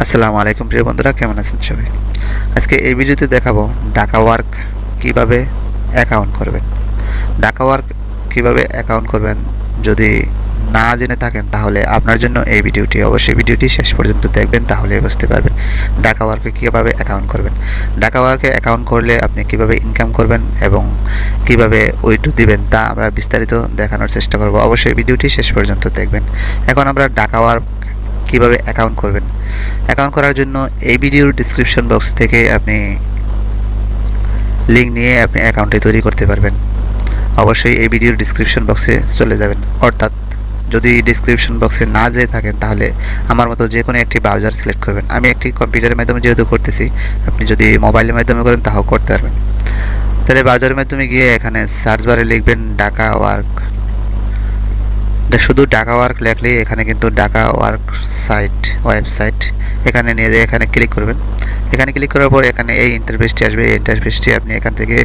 আসসালামু আলাইকুম প্রিয় বন্ধুরা, কেমন আছেন সবাই? আজকে এই ভিডিওতে দেখাবো ঢাকা ওয়ার্ক কিভাবে অ্যাকাউন্ট করবেন। ঢাকা ওয়ার্ক কিভাবে অ্যাকাউন্ট করবেন যদি না জেনে থাকেন তাহলে আপনার জন্য এই ভিডিওটি, অবশ্যই ভিডিওটি শেষ পর্যন্ত দেখবেন, তাহলে বুঝতে পারবেন ঢাকা ওয়ার্কে কীভাবে অ্যাকাউন্ট করবেন। ঢাকা ওয়ার্কে অ্যাকাউন্ট করলে আপনি কিভাবে ইনকাম করবেন এবং কিভাবে উইথড্র দিবেন তা আমরা বিস্তারিত দেখানোর চেষ্টা করব। অবশ্যই ভিডিওটি শেষ পর্যন্ত দেখবেন। এখন আমরা ঢাকা ওয়ার্ক কিভাবে অ্যাকাউন্ট করবেন। অ্যাকাউন্ট করার জন্য এই ভিডিওর ডিসক্রিপশন বক্স থেকে আপনি লিঙ্ক নিয়ে আপনি অ্যাকাউন্টটি তৈরি করতে পারবেন। অবশ্যই এই ভিডিওর ডিসক্রিপশন বক্সে চলে যাবেন, অর্থাৎ যদি ডিসক্রিপশন বক্সে না যেয়ে থাকেন তাহলে আমার মতো যে কোনো একটি ব্রাউজার সিলেক্ট করবেন। আমি একটি কম্পিউটারের মাধ্যমে যেহেতু করতেছি, আপনি যদি মোবাইলের মাধ্যমে করেন তাও করতে পারবেন। তাহলে ব্রাউজারের মাধ্যমে গিয়ে এখানে সার্চ বারে লিখবেন ঢাকা ওয়ার্ক। শুধু ঢাকা ওয়ার্ক লেখলেই এখানে কিন্তু ঢাকা ওয়ার্ক ওয়েবসাইট এখানে নিয়ে যেয়ে এখানে ক্লিক করবেন। এখানে ক্লিক করার পর এখানে এই ইন্টারফেসটি আসবে। এই ইন্টারফেসটি আপনি এখান থেকে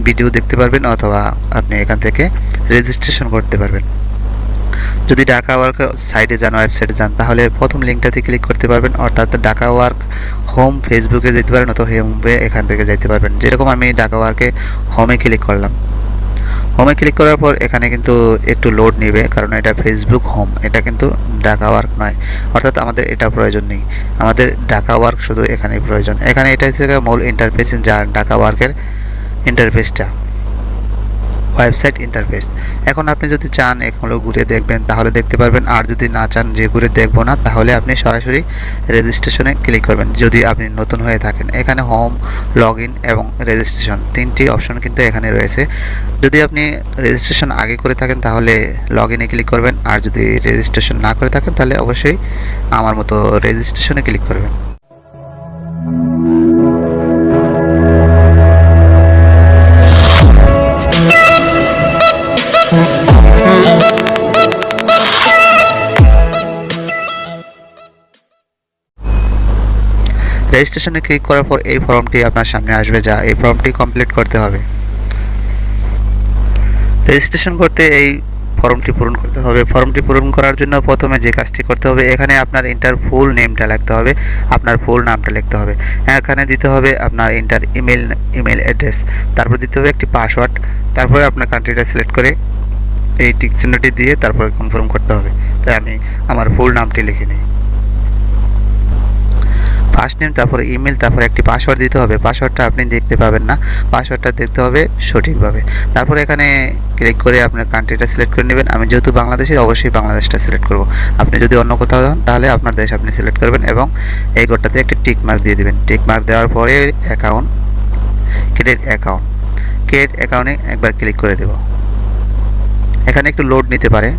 ভিডিও দেখতে পারবেন অথবা আপনি এখান থেকে রেজিস্ট্রেশন করতে পারবেন। যদি ঢাকা ওয়ার্ক সাইটে যান, ওয়েবসাইটে যান, তাহলে প্রথম লিঙ্কটাতে ক্লিক করতে পারবেন, অর্থাৎ ঢাকা ওয়ার্ক হোম ফেসবুকে যেতে পারেন অথবা হোমে এখান থেকে যেতে পারবেন। যেরকম আমি ঢাকা ওয়ার্কে হোমে ক্লিক করলাম। হোমে ক্লিক করার পর এখানে কিন্তু একটু লোড নেবে, কারণ এটা ফেসবুক হোম, এটা কিন্তু ঢাকা ওয়ার্ক নয়, অর্থাৎ আমাদের এটা প্রয়োজন নেই। আমাদের ঢাকা ওয়ার্ক শুধু এখানেই প্রয়োজন। এখানে এটা হচ্ছে মূল ইন্টারফেস, যা ঢাকা ওয়ার্কের ইন্টারফেসটা, ওয়েবসাইট ইন্টারফেস। এখন আপনি যদি চান এগুলো ঘুরে দেখবেন তাহলে দেখতে পারবেন, আর যদি না চান যে ঘুরে দেখবো না তাহলে আপনি সরাসরি রেজিস্ট্রেশনে ক্লিক করবেন যদি আপনি নতুন হয়ে থাকেন। এখানে হোম, লগ ইন এবং রেজিস্ট্রেশন তিনটি অপশন কিন্তু এখানে রয়েছে। যদি আপনি রেজিস্ট্রেশন আগে করে থাকেন তাহলে লগ ইনে ক্লিক করবেন, আর যদি রেজিস্ট্রেশন না করে থাকেন তাহলে অবশ্যই আমার মতো রেজিস্ট্রেশনে ক্লিক করবেন। রেজিস্ট্রেশনে ক্লিক করার পর এই ফর্মটি আপনার সামনে আসবে, যা এই ফর্মটি কমপ্লিট করতে হবে। রেজিস্ট্রেশন করতে এই ফর্মটি পূরণ করতে হবে। ফর্মটি পূরণ করার জন্য প্রথমে যে কাজটি করতে হবে, এখানে আপনার ইন্টার ফুল নেমটা লিখতে হবে, আপনার ফুল নামটা লিখতে হবে। এখানে দিতে হবে আপনার ইন্টার ইমেল অ্যাড্রেস, তারপর দিতে হবে একটি পাসওয়ার্ড, তারপরে আপনার কান্ট্রিটা সিলেক্ট করে এই টিক চিহ্নটি দিয়ে তারপরে কনফার্ম করতে হবে। তাই আমি আমার ফুল নামটি লিখে নিই, ফার্স্ট নেম, তারপরে ইমেল, তারপরে একটি পাসওয়ার্ড দিতে হবে। পাসওয়ার্ডটা আপনি দেখতে পাবেন না, পাসওয়ার্ডটা দেখতে হবে সঠিকভাবে। তারপরে এখানে ক্লিক করে আপনার কান্ট্রিটা সিলেক্ট করে নেবেন। আমি যেহেতু বাংলাদেশি, অবশ্যই বাংলাদেশটা সিলেক্ট করব। আপনি যদি অন্য কোথাও হন তাহলে আপনার দেশ আপনি সিলেক্ট করবেন এবং এই ঘরটাতে একটি টিক মার্ক দিয়ে দেবেন। টিক মার্ক দেওয়ার পরে অ্যাকাউন্ট, ক্রিয়েট অ্যাকাউন্টে একবার ক্লিক করে দেব। এখানে একটু লোড নিতে পারে।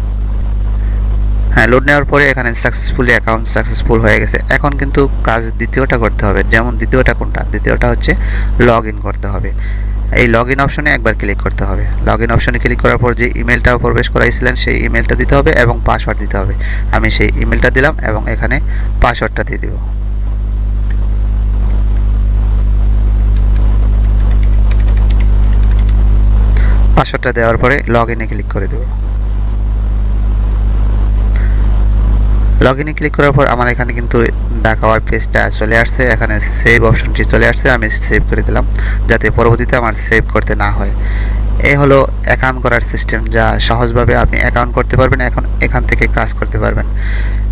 হ্যাঁ, লোড নেওয়ার পরে এখানে সাকসেসফুলি অ্যাকাউন্ট সাকসেসফুল হয়ে গেছে। এখন কিন্তু কাজ দ্বিতীয়টা করতে হবে। যেমন দ্বিতীয়টা কোনটা? দ্বিতীয়টা হচ্ছে লগ ইন করতে হবে। এই লগ ইন অপশনে একবার ক্লিক করতে হবে। লগ ইন অপশনে ক্লিক করার পর যে ইমেলটা প্রবেশ করাইছিলেন সেই ইমেলটা দিতে হবে এবং পাসওয়ার্ড দিতে হবে। আমি সেই ইমেলটা দিলাম এবং এখানে পাসওয়ার্ডটা দিয়ে দেব। পাসওয়ার্ডটা দেওয়ার পরে লগ ইনে ক্লিক করে দেব। লগ ইনে ক্লিক করার পর আমার এখানে কিন্তু ঢাকা ওয়ার্ক পেজটা চলে আসছে। এখানে সেভ অপশনটি চলে আসছে, আমি সেভ করে দিলাম যাতে পরবর্তীতে আমার সেভ করতে না হয়। এই হলো অ্যাকাউন্ট করার সিস্টেম, যা সহজভাবে আপনি অ্যাকাউন্ট করতে পারবেন, এখন এখান থেকে কাজ করতে পারবেন।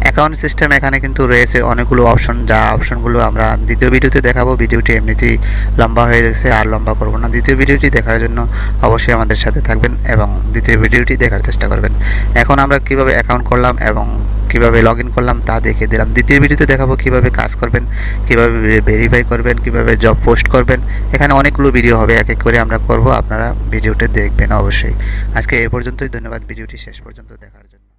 অ্যাকাউন্ট সিস্টেম এখানে কিন্তু রয়েছে অনেকগুলো অপশন, যা অপশনগুলো আমরা দ্বিতীয় ভিডিওতে দেখাবো। ভিডিওটি এমনিতেই লম্বা হয়ে গেছে, আর লম্বা করব না। দ্বিতীয় ভিডিওটি দেখার জন্য অবশ্যই আমাদের সাথে থাকবেন এবং দ্বিতীয় ভিডিওটি দেখার চেষ্টা করবেন। এখন আমরা কিভাবে অ্যাকাউন্ট করলাম এবং কিভাবে লগ ইন করলাম তা দেখে দিলাম। দ্বিতীয় ভিডিওতে দেখাবো কিভাবে কাজ করবেন, কিভাবে ভেরিফাই করবেন, কিভাবে জব পোস্ট করবেন। এখানে অনেকগুলো ভিডিও হবে, এক এক করে আমরা করব, আপনারা ভিডিওটি দেখবেন অবশ্যই। আজকে এ পর্যন্তই, ধন্যবাদ ভিডিওটি শেষ পর্যন্ত দেখার জন্য।